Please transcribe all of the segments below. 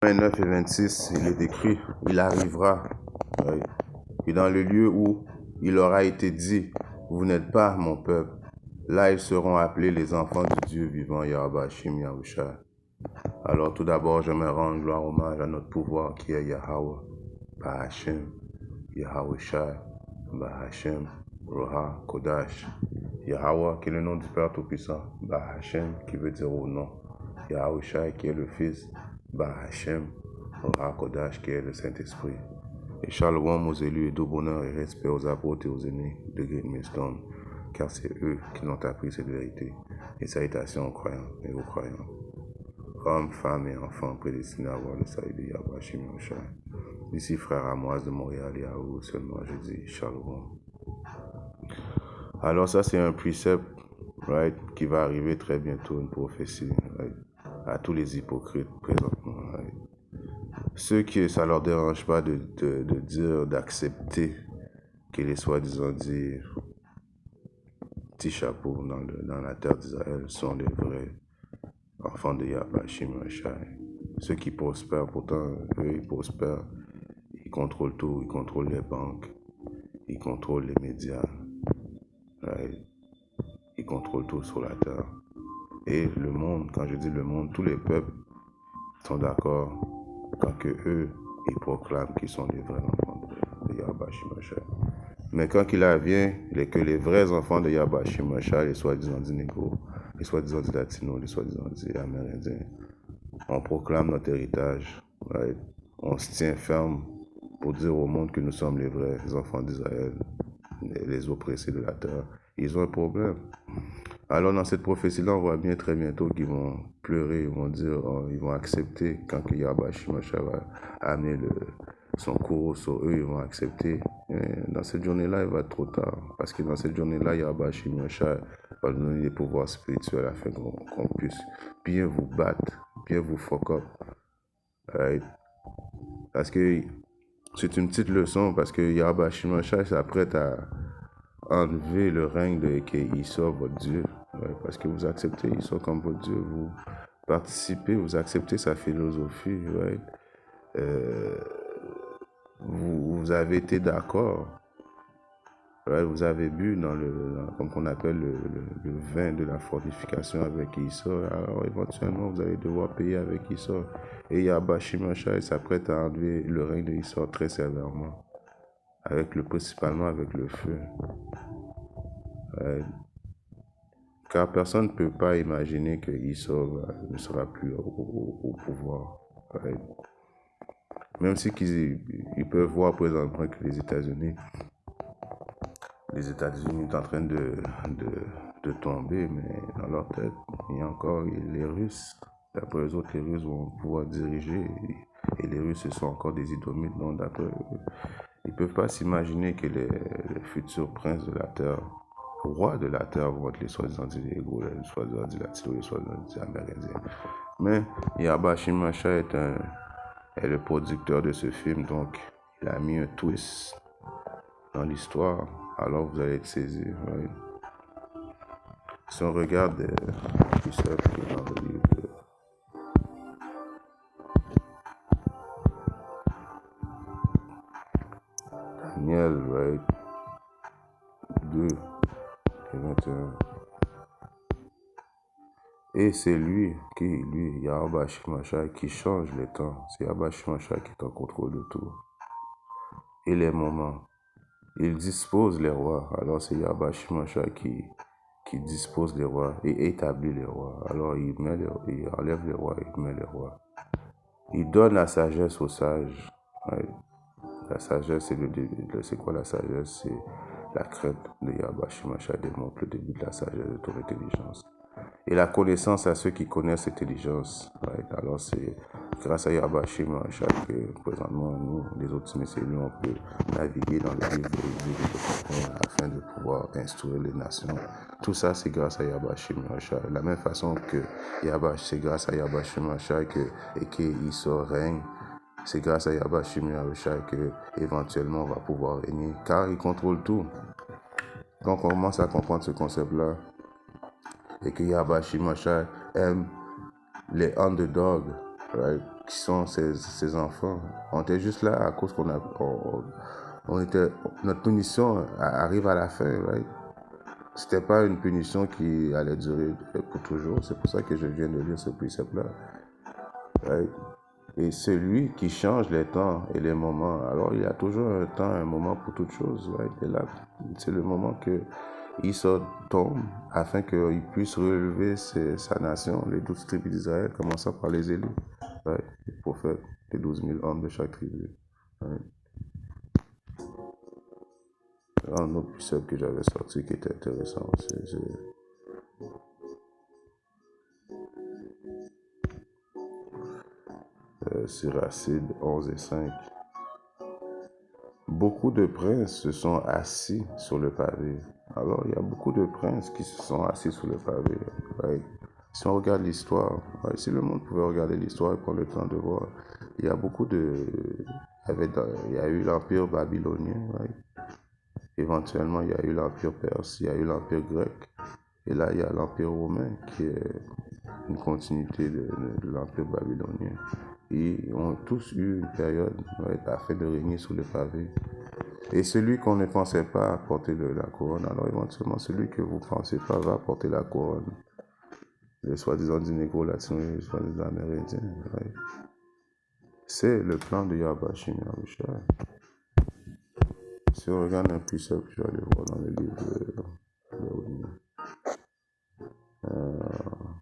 29 et 26, il est écrit, il arrivera, et dans le lieu où il aura été dit, vous n'êtes pas mon peuple, là ils seront appelés les enfants du Dieu vivant, Yahweh Shim Yahusha. Alors tout d'abord, je me rends gloire hommage à notre pouvoir qui est Yahweh, Bahashem, Yahusha, Bahashem, Roha, Kodash. Yahweh qui est le nom du Père Tout-Puissant, Bahashem qui veut dire au nom, Yahusha qui est le Fils, Bahashem, Roha, Kodash qui est le Saint-Esprit. Et shalom aux élus et tout bonheur et respect aux apôtres et aux aînés de Great Millstone, car c'est eux qui ont appris cette vérité. Et salutations aux croyants et aux croyants. Hommes, femmes et enfants prédestinés à voir le salut de Yahweh Shim Yahusha. Ici, frère Amoise de Montréal et à vous seulement, je dis shalom. Alors ça, c'est un précepte qui va arriver très bientôt, une prophétie à tous les hypocrites présentement. Ceux qui, ça leur dérange pas de dire, d'accepter que les soi-disant dire petits chapeaux dans la terre d'Israël sont les vrais enfants de Yahweh Shim Yahusha. Ceux qui prospèrent, pourtant, eux, ils prospèrent. Ils contrôlent tout, ils contrôlent les banques, ils contrôlent les médias, ils contrôlent tout sur la terre. Et le monde, quand je dis le monde, tous les peuples sont d'accord quand que eux, ils proclament qu'ils sont les vrais enfants de Yahweh Shim Yahusha. Mais quand il vient, que les vrais enfants de Yahweh Shim Yahusha, les soi-disant des négros, les soi-disant des latinos, les soi-disant des amérindiens, on proclame notre héritage. On se tient ferme pour dire au monde que nous sommes les vrais enfants d'Israël, les oppressés de la terre. Ils ont un problème. Alors dans cette prophétie-là, on voit bien très bientôt qu'ils vont pleurer, ils vont dire, ils vont accepter quand Yahweh Shim Yahusha va amener son courroux sur eux, ils vont accepter. Et dans cette journée-là, il va être trop tard. Parce que dans cette journée-là, Yahweh Shim Yahusha va nous donner des pouvoirs spirituels afin qu'on puisse bien vous battre, bien vous fuck up. Parce que c'est une petite leçon, parce que Yahweh Shim Yahusha s'apprête à enlever le règne de Issa, votre Dieu. Parce que vous acceptez Issa comme votre Dieu, vous participez, vous acceptez sa philosophie. Vous avez été d'accord. Vous avez bu comme on appelle le vin de la fortification avec Issa. Alors éventuellement, vous allez devoir payer avec Issa. Et Yahweh Shim Yahusha s'apprête à enlever le règne de Issa très sévèrement. Principalement avec le feu. Car personne ne peut pas imaginer que Issa ne sera plus au pouvoir. Même si ils peuvent voir présentement que les États-Unis sont en train de tomber, mais dans leur tête, il y a encore les Russes. D'après eux autres, les Russes vont pouvoir diriger, et les Russes, ce sont encore des idomites. Donc d'après eux, ils ne peuvent pas s'imaginer que les futurs princes de la terre, rois de la terre, vont être les soi-disant négros, les soi-disant latinos, les soi-disant amérindiens. Mais Yahweh Shim Yahusha est le producteur de ce film, donc il a mis un twist dans l'histoire. Alors vous allez être saisi. Si on regarde l'épisode qui est dans le livre de Daniel, 2 et 21. Et c'est lui, Yahweh Shim Yahusha, qui change les temps. C'est Yahweh Shim Yahusha qui est en contrôle de tout. Et les moments. Il dispose les rois. Alors c'est Yahweh Shim Yahusha qui dispose les rois et établit les rois. Alors il enlève les rois, il met les rois. Il donne la sagesse aux sages. La sagesse, c'est quoi la sagesse? C'est la crainte de Yahweh Shim Yahusha démontre le début de la sagesse de ton intelligence. Et la connaissance à ceux qui connaissent l'intelligence. Alors c'est grâce à Yahweh Shim Yahusha que présentement nous, les autres messieurs, on peut naviguer dans le livre afin de pouvoir instruire les nations. Tout ça c'est grâce à Yahweh Shim Yahusha. De la même façon que c'est grâce à Yahweh Shim Yahusha que Issa règne. C'est grâce à Yahweh Shim Yahusha que éventuellement on va pouvoir régner, car il contrôle tout. Quand on commence à comprendre ce concept-là, et que Yahweh Shim Yahusha aime les underdogs, qui sont ses enfants. On était juste là à cause notre punition arrive à la fin, right? C'était pas une punition qui allait durer pour toujours. C'est pour ça que je viens de lire ce précepte-là. Right? Et celui qui change les temps et les moments, alors il y a toujours un temps, un moment pour toute chose. Right? Et là, c'est le moment que Issa tombe afin qu'il puisse relever sa nation, les 12 tribus d'Israël, commençant par les élus, right? Les prophètes, les 12 000 hommes de chaque tribu. Right? Un autre précepte que j'avais sorti qui était intéressant aussi, c'est Siracide 11 et 5. Beaucoup de princes se sont assis sur le pavé. Alors, il y a beaucoup de princes qui se sont assis sur le pavé. Right? Si on regarde l'histoire, right? Si le monde pouvait regarder l'histoire et prendre le temps de voir, il y a beaucoup de... Il y a eu l'empire babylonien, right? Éventuellement, il y a eu l'empire perse, il y a eu l'empire grec. Et là, il y a l'empire romain qui est une continuité de l'empire babylonien. Et ils ont tous eu une période, right, afin de régner sous le pavé. Et celui qu'on ne pensait pas porter la couronne, alors éventuellement celui que vous ne pensez pas va porter la couronne. Les soi-disant du négro latino, les soi-disant américains. Right? C'est le plan de Yahbashim Yahushua. Si on regarde un précepte, je vais aller voir dans le livre de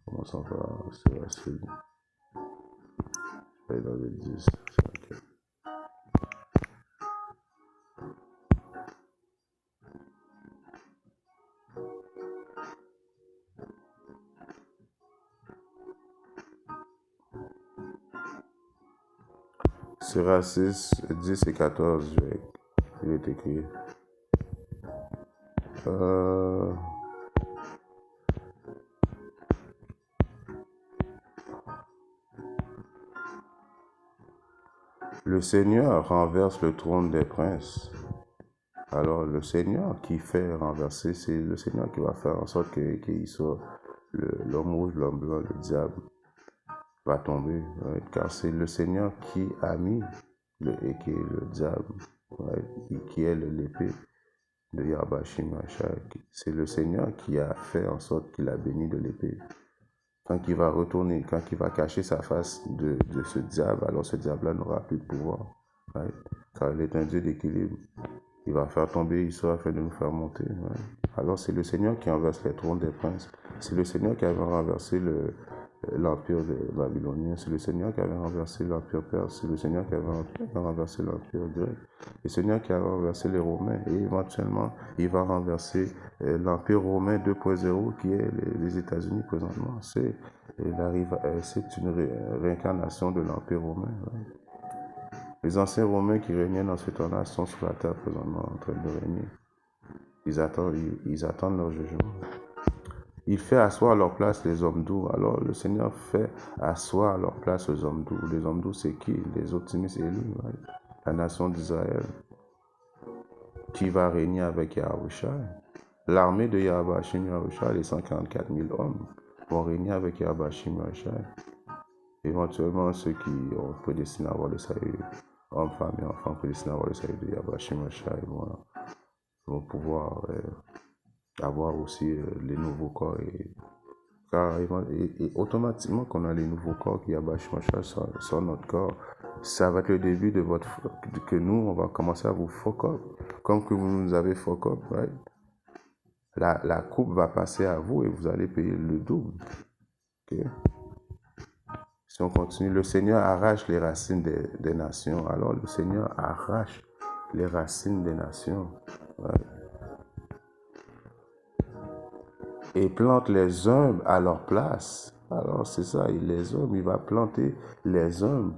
commençons par Siracide. Je vais aller dans le 10. Siracide 10 et 14, il est écrit. Le Seigneur renverse le trône des princes. Alors le Seigneur qui fait renverser, c'est le Seigneur qui va faire en sorte qu'il soit l'homme rouge, l'homme blanc, le diable va tomber. Right? Car c'est le Seigneur qui a mis et qui est le diable, right? Et qui est l'épée de Yahbashim Mashak. C'est le Seigneur qui a fait en sorte qu'il a béni de l'épée. Quand il va retourner, quand il va cacher sa face de ce diable, alors ce diable-là n'aura plus de pouvoir. Right? Car il est un Dieu d'équilibre. Il va faire tomber Israël afin de nous faire monter. Right? Alors c'est le Seigneur qui renverse les trônes des princes. C'est le Seigneur qui avait renversé l'empire babylonien. C'est le Seigneur qui avait renversé l'empire perse. C'est le Seigneur qui avait renversé l'empire grec. Le Seigneur qui a renversé les Romains. Et éventuellement, il va renverser l'empire romain 2.0 qui est les États-Unis présentement. C'est une réincarnation de l'empire romain. Right? Les anciens Romains qui régnaient dans ce temps-là sont sur la terre présentement en train de régner. Ils attendent leur jugement. Il fait asseoir à leur place les hommes doux. Alors le Seigneur fait asseoir à leur place les hommes doux. Les hommes doux, c'est qui? Les optimistes élus, right? La nation d'Israël qui va régner avec Yahushua. L'armée de Yahbashim Yahushua, les 144 000 hommes, vont régner avec Yahbashim Yahushua. Éventuellement, ceux qui ont prédestiné à avoir le salut, hommes, femmes et enfants prédestinés à avoir le salut de Yahbashim Yahushua, vont pouvoir avoir aussi les nouveaux corps. Et automatiquement qu'on a les nouveaux corps qui Yahbashim Yahushua sur notre corps, ça va être le début de que nous, on va commencer à vous fuck up, comme que vous nous avez fuck up, right? La coupe va passer à vous et vous allez payer le double. Okay? Si on continue, le Seigneur arrache les racines des nations. Alors le Seigneur arrache les racines des nations. Ouais. Et plante les hommes à leur place. Alors c'est ça, les hommes, il va planter les hommes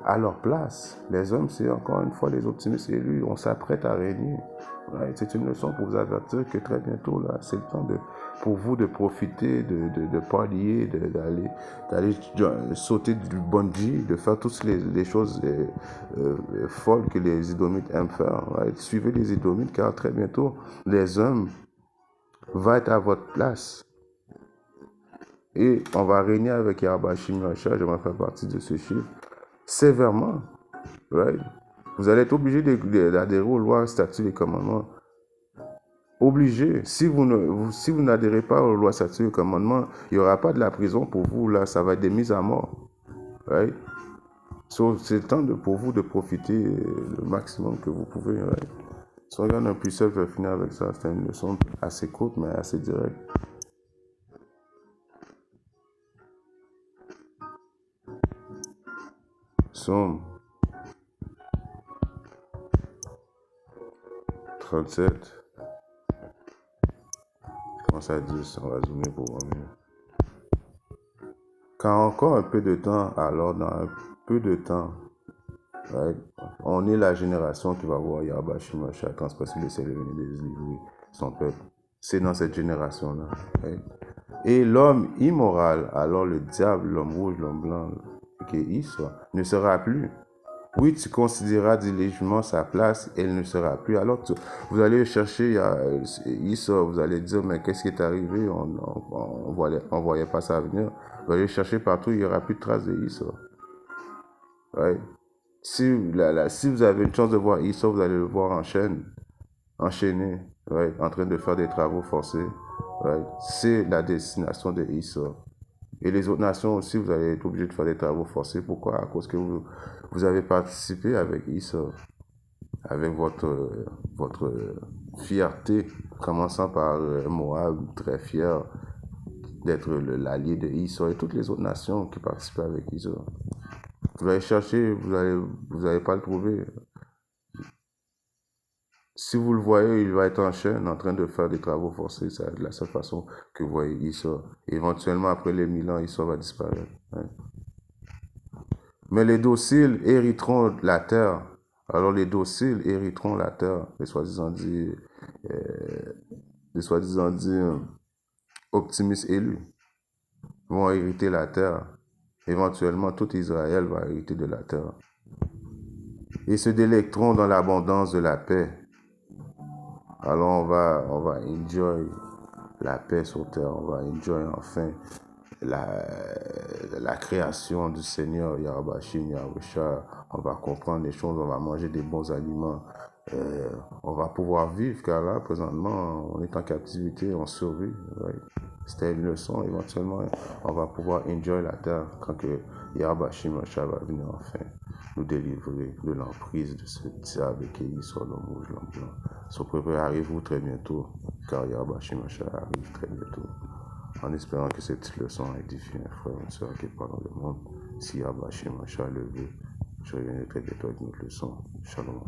à leur place. Les hommes, c'est encore une fois les optimistes élus. On s'apprête à régner. Ouais, c'est une leçon pour vous avertir que très bientôt, là, c'est le temps pour vous de profiter, de parlier, d'aller sauter du bungee, de faire toutes les choses folles que les Édomites aiment faire. Ouais. Suivez les Édomites, car très bientôt, les hommes vont être à votre place. Et on va régner avec Yahbashim Yahushua. Je vais faire partie de ce chiffre. sévèrement. Right? Vous allez être obligé d'adhérer aux lois, statuts et commandements. Obligé. Si vous n'adhérez pas aux lois, statuts et commandements, il n'y aura pas de la prison pour vous. Là, ça va être des mises à mort. Right? So, c'est le temps pour vous de profiter le maximum que vous pouvez. Right? Si on regarde un puissant, je vais finir avec ça. C'est une leçon assez courte, mais assez directe. Somme 37. Comment ça dit? On va zoomer pour voir mieux. Quand encore un peu de temps, alors dans un peu de temps, right, on est la génération qui va voir Yahweh Shimashah transpasser le ciel et venir délivrer son peuple. C'est dans cette génération-là. Right? Et l'homme immoral, alors le diable, l'homme rouge, l'homme blanc, qui soit, ne sera plus. Oui, tu considéreras diligiblement sa place, elle ne sera plus. Alors, vous allez chercher Issa, vous allez dire, mais qu'est-ce qui est arrivé? On voyait pas ça venir. Vous allez chercher partout, il n'y aura plus de traces de Issa. Right? Si vous avez une chance de voir Issa, vous allez le voir enchaîné, right? En train de faire des travaux forcés. Right? C'est la destination de Issa. Et les autres nations aussi, vous allez être obligé de faire des travaux forcés. Pourquoi? À cause que vous avez participé avec Issa, avec votre fierté, commençant par Moab, très fier d'être l'allié de Issa et toutes les autres nations qui participent avec Issa. Vous allez chercher, vous allez pas le trouver. Si vous le voyez, il va être en chaîne, en train de faire des travaux forcés. C'est de la seule façon que vous voyez Issa. Éventuellement, après les 1000 ans, Issa va disparaître. Hein. Mais les dociles hériteront la terre. Alors les dociles hériteront la terre. Les soi-disant dit optimistes élus vont hériter la terre. Éventuellement, tout Israël va hériter de la terre. Ils se délecteront dans l'abondance de la paix. Alors on va enjoy la paix sur terre. On va enjoy enfin la création du Seigneur Yarabashim, Yarabasha. On va comprendre les choses, on va manger des bons aliments. On va pouvoir vivre, car là, présentement, on est en captivité, on survit. Right? C'était une leçon, éventuellement, on va pouvoir enjoy la terre quand que Yarabashim va venir enfin nous délivrer de l'emprise de ce diable qui est sur l'homme rouge, l'homme blanc. So, préparez-vous très bientôt, car Yarabashim arrive très bientôt. En espérant que cette petite leçon a édifié un frère, une soeur qui parle dans le monde. Si Yahweh Shema le veut, je reviendrai très bientôt avec une autre leçon. Shalom.